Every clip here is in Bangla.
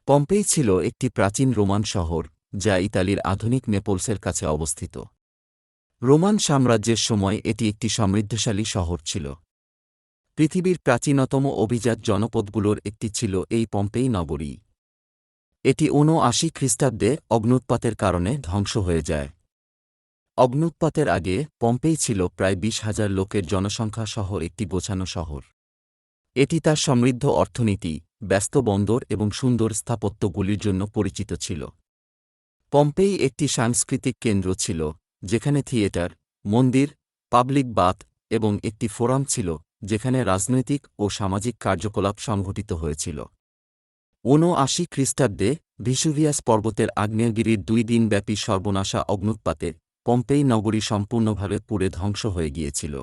পম্পেই ছিল একটি প্রাচীন রোমান শহর, যা ইতালির আধুনিক নেপলসের কাছে অবস্থিত। রোমান সাম্রাজ্যের সময় এটি একটি সমৃদ্ধশালী শহর ছিল। পৃথিবীর প্রাচীনতম অভিজাত জনপদগুলোর একটি ছিল এই পম্পেই নগরী। এটি ৭৯ খ্রিস্টাব্দে অগ্ন্যুৎপাতের কারণে ধ্বংস হয়ে যায়। অগ্ন্যুৎপাতের আগে পম্পেই ছিল প্রায় ২০,০০০ লোকের জনসংখ্যা সহ একটি গোছানো শহর। এটি তার সমৃদ্ধ অর্থনীতি, ব্যস্ত বন্দর এবং সুন্দর স্থাপত্যগুলির জন্য পরিচিত ছিল। পম্পেই একটি সাংস্কৃতিক কেন্দ্র ছিল, যেখানে থিয়েটার, মন্দির, পাবলিক বাথ এবং একটি ফোরাম ছিল, যেখানে রাজনৈতিক ও সামাজিক কার্যকলাপ সংঘটিত হয়েছিল। ৭৯ খ্রিস্টাব্দে ভিসুভিয়াস পর্বতের আগ্নেয়গিরির ২ দিনব্যাপী সর্বনাশা অগ্ন্যুৎপাতে পম্পেই নগরী সম্পূর্ণভাবে পুড়ে ধ্বংস হয়ে গিয়েছিল।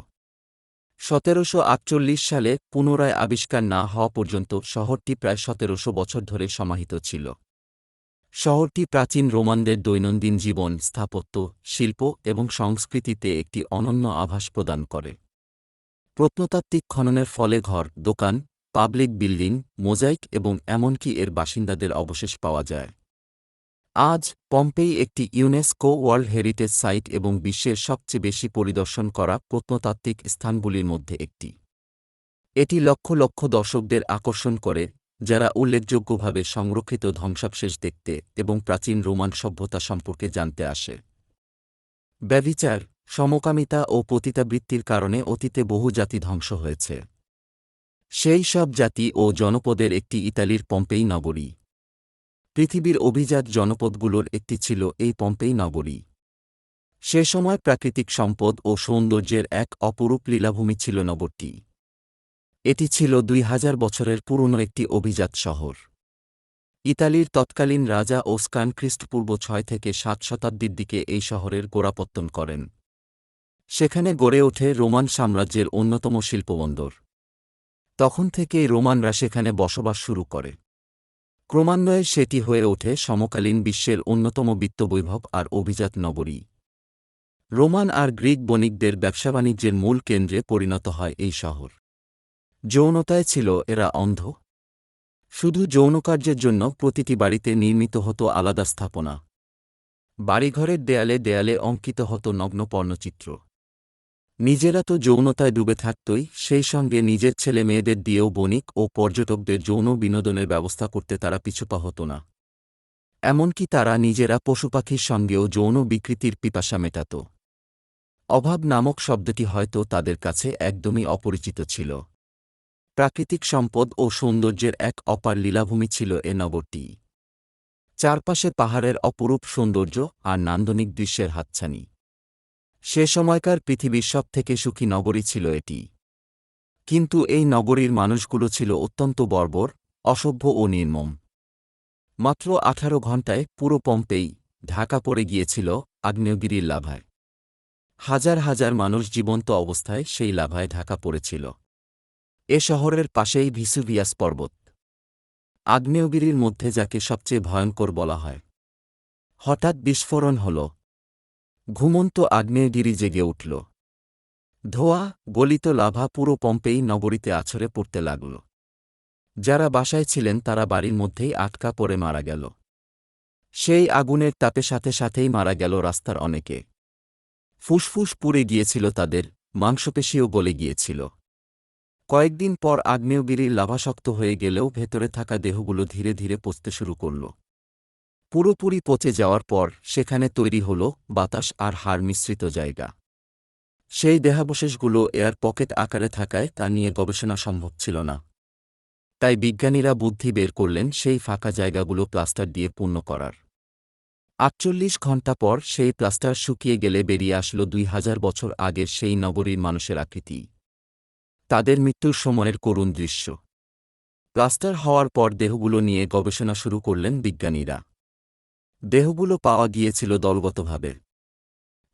১৭৪৮ সালে পুনরায় আবিষ্কার না হওয়া পর্যন্ত শহরটি প্রায় ১৭০০ বছর ধরে সমাহিত ছিল। শহরটি প্রাচীন রোমানদের দৈনন্দিন জীবন, স্থাপত্য, শিল্প এবং সংস্কৃতিতে একটি অনন্য আভাস প্রদান করে। প্রত্নতাত্ত্বিক খননের ফলে ঘর, দোকান, পাবলিক বিল্ডিং, মোজাইক এবং এমনকি এর বাসিন্দাদের অবশেষ পাওয়া যায়। আজ পম্পেই একটি ইউনেস্কো ওয়ার্ল্ড হেরিটেজ সাইট এবং বিশ্বের সবচেয়ে বেশি পরিদর্শন করা প্রত্নতাত্ত্বিক স্থানগুলির মধ্যে একটি। এটি লক্ষ লক্ষ দর্শকদের আকর্ষণ করে, যারা উল্লেখযোগ্যভাবে সংরক্ষিত ধ্বংসাবশেষ দেখতে এবং প্রাচীন রোমান সভ্যতা সম্পর্কে জানতে আসে। ব্যভিচার, সমকামিতা ও পতিতাবৃত্তির কারণে অতীতে বহু জাতি ধ্বংস হয়েছে। সেই সব জাতি ও জনপদের একটি ইতালির পম্পেই নগরী। পৃথিবীর অভিজাত জনপদগুলোর একটি ছিল এই পম্পেই নগরী। সে সময় প্রাকৃতিক সম্পদ ও সৌন্দর্যের এক অপরূপ লীলাভূমি ছিল নগরটি। এটি ছিল ২০০০ বছরের পুরনো একটি অভিজাত শহর। ইতালির তৎকালীন রাজা ওস্কান খ্রিস্টপূর্ব ৬ থেকে ৭ শতাব্দীর দিকে এই শহরের গোড়াপত্তন করেন। সেখানে গড়ে ওঠে রোমান সাম্রাজ্যের অন্যতম শিল্পবন্দর। তখন থেকেই রোমানরা সেখানে বসবাস শুরু করে। ক্রমান্বয়ে সেটি হয়ে ওঠে সমকালীন বিশ্বের অন্যতম বিত্তবৈভব আর অভিজাত নগরী। রোমান আর গ্রিক বণিকদের ব্যবসাবাণিজ্যের মূল কেন্দ্রে পরিণত হয় এই শহর। যৌনতায় ছিল এরা অন্ধ। শুধু যৌনকার্যের জন্য প্রতিটি বাড়িতে নির্মিত হতো আলাদা স্থাপনা। বাড়িঘরের দেয়ালে দেয়ালে অঙ্কিত হতো নগ্ন পর্ণচিত্র। নিজেরা তো যৌনতায় ডুবে থাকতই, সেই সঙ্গে নিজের ছেলে মেয়েদের দিয়েও বণিক ও পর্যটকদের যৌন বিনোদনের ব্যবস্থা করতে তারা পিছুপা হতো না। এমনকি তারা নিজেরা পশুপাখির সঙ্গেও যৌন বিকৃতির পিপাসা মেটাত। অভাব নামক শব্দটি হয়তো তাদের কাছে একদমই অপরিচিত ছিল। প্রাকৃতিক সম্পদ ও সৌন্দর্যের এক অপার লীলাভূমি ছিল এ নগরটি। চারপাশে পাহাড়ের অপরূপ সৌন্দর্য আর নান্দনিক দৃশ্যের হাতছানি। সে সময়কার পৃথিবীর সবথেকে সুখী নগরী ছিল এটি। কিন্তু এই নগরীর মানুষগুলো ছিল অত্যন্ত বর্বর, অসভ্য ও নির্মম। মাত্র ১৮ ঘণ্টায় পুরো পম্পেই ঢাকা পড়ে গিয়েছিল আগ্নেয়গিরির লাভায়। হাজার হাজার মানুষ জীবন্ত অবস্থায় সেই লাভায় ঢাকা পড়েছিল। এ শহরের পাশেই ভিসুভিয়াস পর্বত, আগ্নেয়গিরির মধ্যে যাকে সবচেয়ে ভয়ঙ্কর বলা হয়। হঠাৎ বিস্ফোরণ হল। ঘুমন্ত আগ্নেয়গিরি জেগে উঠল। ধোঁয়া, গলিত লাভা পুরো পম্পেই নগরীতে আছড়ে পড়তে লাগল। যারা বাসায় ছিলেন তারা বাড়ির মধ্যেই আটকা পড়ে মারা গেল। সেই আগুনের তাপে সাথে সাথেই মারা গেল রাস্তার অনেকে। ফুসফুস পুড়ে গিয়েছিল তাদের, মাংসপেশিও গলে গিয়েছিল। কয়েকদিন পর আগ্নেয়গিরির লাভা শক্ত হয়ে গেলেও ভেতরে থাকা দেহগুলো ধীরে ধীরে পচতে শুরু করল। পুরোপুরি পচে যাওয়ার পর সেখানে তৈরি হল বাতাস আর হাড় মিশ্রিত জায়গা। সেই দেহাবশেষগুলো এয়ার পকেট আকারে থাকায় তা নিয়ে গবেষণা সম্ভব ছিল না। তাই বিজ্ঞানীরা বুদ্ধি বের করলেন সেই ফাঁকা জায়গাগুলো প্লাস্টার দিয়ে পূর্ণ করার। ৪৮ ঘণ্টা পর সেই প্লাস্টার শুকিয়ে গেলে বেরিয়ে আসলো ২০০০ বছর আগের সেই নগরীর মানুষের আকৃতি। তাদের মৃত্যুর সময়ের করুণ দৃশ্য। প্লাস্টার হওয়ার পর দেহগুলো নিয়ে গবেষণা শুরু করলেন বিজ্ঞানীরা। দেহগুলো পাওয়া গিয়েছিল দলগতভাবে।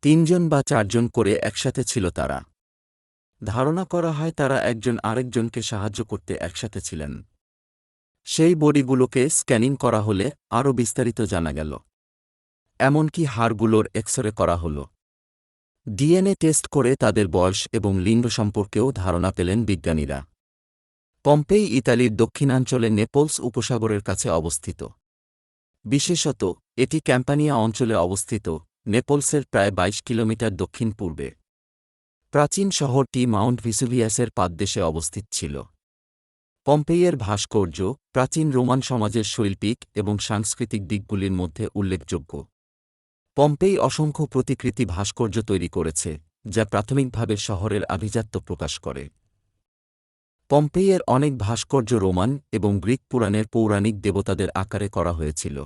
৩ জন বা ৪ জন করে একসাথে ছিল তারা। ধারণা করা হয় তারা একজন আরেকজনকে সাহায্য করতে একসাথে ছিলেন। সেই বডিগুলোকে স্ক্যানিং করা হলে আরও বিস্তারিত জানা গেল। এমনকি হাড়গুলোর এক্সরে করা হল। ডিএনএ টেস্ট করে তাদের বয়স এবং লিঙ্গ সম্পর্কেও ধারণা পেলেন বিজ্ঞানীরা। পম্পেই ইতালির দক্ষিণাঞ্চলে নেপলস উপসাগরের কাছে অবস্থিত। বিশেষত এটি ক্যাম্পানিয়া অঞ্চলে অবস্থিত, নেপলসের প্রায় ২২ কিলোমিটার দক্ষিণ পূর্বে। প্রাচীন শহরটি মাউন্ট ভিসুভিয়াসের পাদদেশে অবস্থিত ছিল। পম্পেইয়ের ভাস্কর্য প্রাচীন রোমান সমাজের শৈল্পিক এবং সাংস্কৃতিক দিকগুলির মধ্যে উল্লেখযোগ্য। পম্পেই অসংখ্য প্রতিকৃতি ভাস্কর্য তৈরি করেছে, যা প্রাথমিকভাবে শহরের আভিজাত্য প্রকাশ করে। পম্পেইয়ের অনেক ভাস্কর্য রোমান এবং গ্রিক পুরাণের পৌরাণিক দেবতাদের আকারে করা হয়েছিল।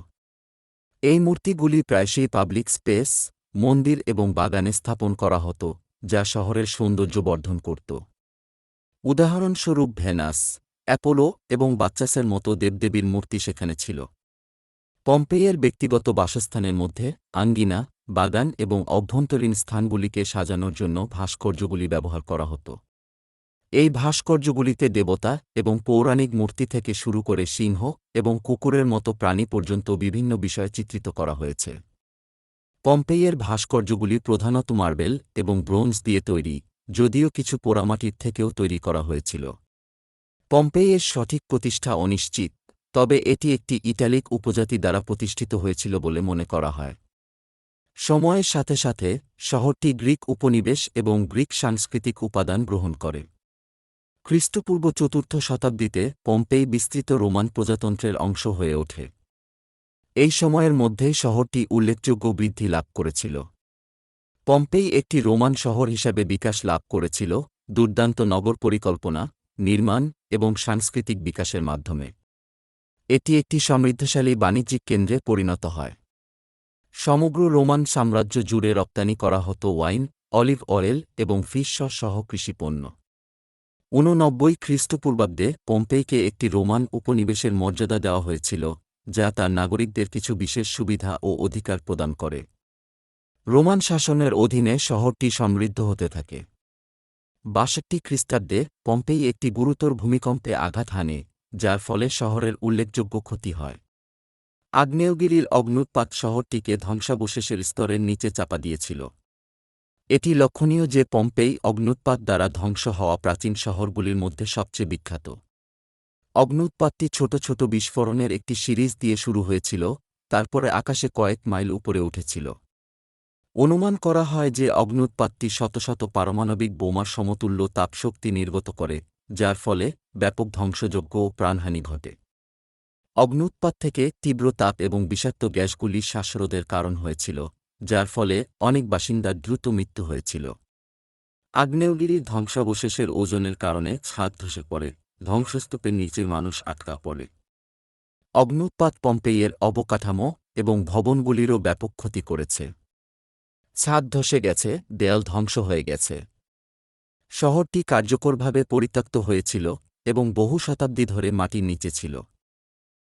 এই মূর্তিগুলি প্রায়শই পাবলিক স্পেস, মন্দির এবং বাগানে স্থাপন করা হতো, যা শহরের সৌন্দর্য বর্ধন করত। উদাহরণস্বরূপ ভেনাস, অ্যাপোলো এবং বাচ্চাসের মতো দেবদেবীর মূর্তি সেখানে ছিল। পম্পেইয়ের ব্যক্তিগত বাসস্থানের মধ্যে আঙ্গিনা, বাগান এবং অভ্যন্তরীণ স্থানগুলিকে সাজানোর জন্য ভাস্কর্যগুলি ব্যবহার করা হতো। এই ভাস্কর্যগুলিতে দেবতা এবং পৌরাণিক মূর্তি থেকে শুরু করে সিংহ এবং কুকুরের মতো প্রাণী পর্যন্ত বিভিন্ন বিষয় চিত্রিত করা হয়েছে। পম্পেইয়ের ভাস্কর্যগুলি প্রধানত মার্বেল এবং ব্রোঞ্জ দিয়ে তৈরি, যদিও কিছু পোড়ামাটির থেকেও তৈরি করা হয়েছিল। পম্পেইয়ের সঠিক প্রতিষ্ঠা অনিশ্চিত, তবে এটি একটি ইটালিক উপজাতি দ্বারা প্রতিষ্ঠিত হয়েছিল বলে মনে করা হয়। সময়ের সাথে সাথে শহরটি গ্রিক উপনিবেশ এবং গ্রিক সাংস্কৃতিক উপাদান গ্রহণ করে। খ্রিস্টপূর্ব ৪র্থ শতাব্দীতে পম্পেই বিস্তৃত রোমান প্রজাতন্ত্রের অংশ হয়ে ওঠে। এই সময়ের মধ্যেই শহরটি উল্লেখযোগ্য বৃদ্ধি লাভ করেছিল। পম্পেই একটি রোমান শহর হিসাবে বিকাশ লাভ করেছিল, দুর্দান্ত নগর পরিকল্পনা, নির্মাণ এবং সাংস্কৃতিক বিকাশের মাধ্যমে। এটি একটি সমৃদ্ধশালী বাণিজ্যিক কেন্দ্রে পরিণত হয়। সমগ্র রোমান সাম্রাজ্য জুড়ে রপ্তানি করা হতো ওয়াইন, অলিভ অয়েল এবং ফিশ সহ কৃষিপণ্য। 89 খ্রিস্টপূর্বাব্দে পম্পেইকে একটি রোমান উপনিবেশের মর্যাদা দেওয়া হয়েছিল, যা তার নাগরিকদের কিছু বিশেষ সুবিধা ও অধিকার প্রদান করে। রোমান শাসনের অধীনে শহরটি সমৃদ্ধ হতে থাকে। ৬২ খ্রিস্টাব্দে পম্পেই একটি গুরুতর ভূমিকম্পে আঘাত হানে, যার ফলে শহরের উল্লেখযোগ্য ক্ষতি হয়। আগ্নেয়গিরির অগ্ন্যুৎপাত শহরটিকে ধ্বংসাবশেষের স্তরের নিচে চাপা দিয়েছিল। এটি লক্ষণীয় যে পম্পেই অগ্ন্যুৎপাত দ্বারা ধ্বংস হওয়া প্রাচীন শহরগুলির মধ্যে সবচেয়ে বিখ্যাত। অগ্ন্যুৎপাতটি ছোট ছোট বিস্ফোরণের একটি সিরিজ দিয়ে শুরু হয়েছিল, তারপরে আকাশে কয়েক মাইল উপরে উঠেছিল। অনুমান করা হয় যে অগ্ন্যুৎপাতটি শত শত পারমাণবিক বোমার সমতুল্য তাপশক্তি নির্গত করে, যার ফলে ব্যাপক ধ্বংসযজ্ঞ ও প্রাণহানি ঘটে। অগ্ন্যুৎপাত থেকে তীব্র তাপ এবং বিষাক্ত গ্যাসগুলি শ্বাসরোধের কারণ হয়েছিল, যার ফলে অনেক বাসিন্দার দ্রুত মৃত্যু হয়েছিল। আগ্নেয়গিরির ধ্বংসাবশেষের ওজনের কারণে ছাদ ধসে পড়ে, ধ্বংসস্তূপের নিচে মানুষ আটকা পড়ে। অগ্ন্যুৎপাত পম্পেইয়ের অবকাঠামো এবং ভবনগুলিরও ব্যাপক ক্ষতি করেছে। ছাদ ধসে গেছে, দেয়াল ধ্বংস হয়ে গেছে। শহরটি কার্যকরভাবে পরিত্যক্ত হয়েছিল এবং বহু শতাব্দী ধরে মাটির নিচে ছিল।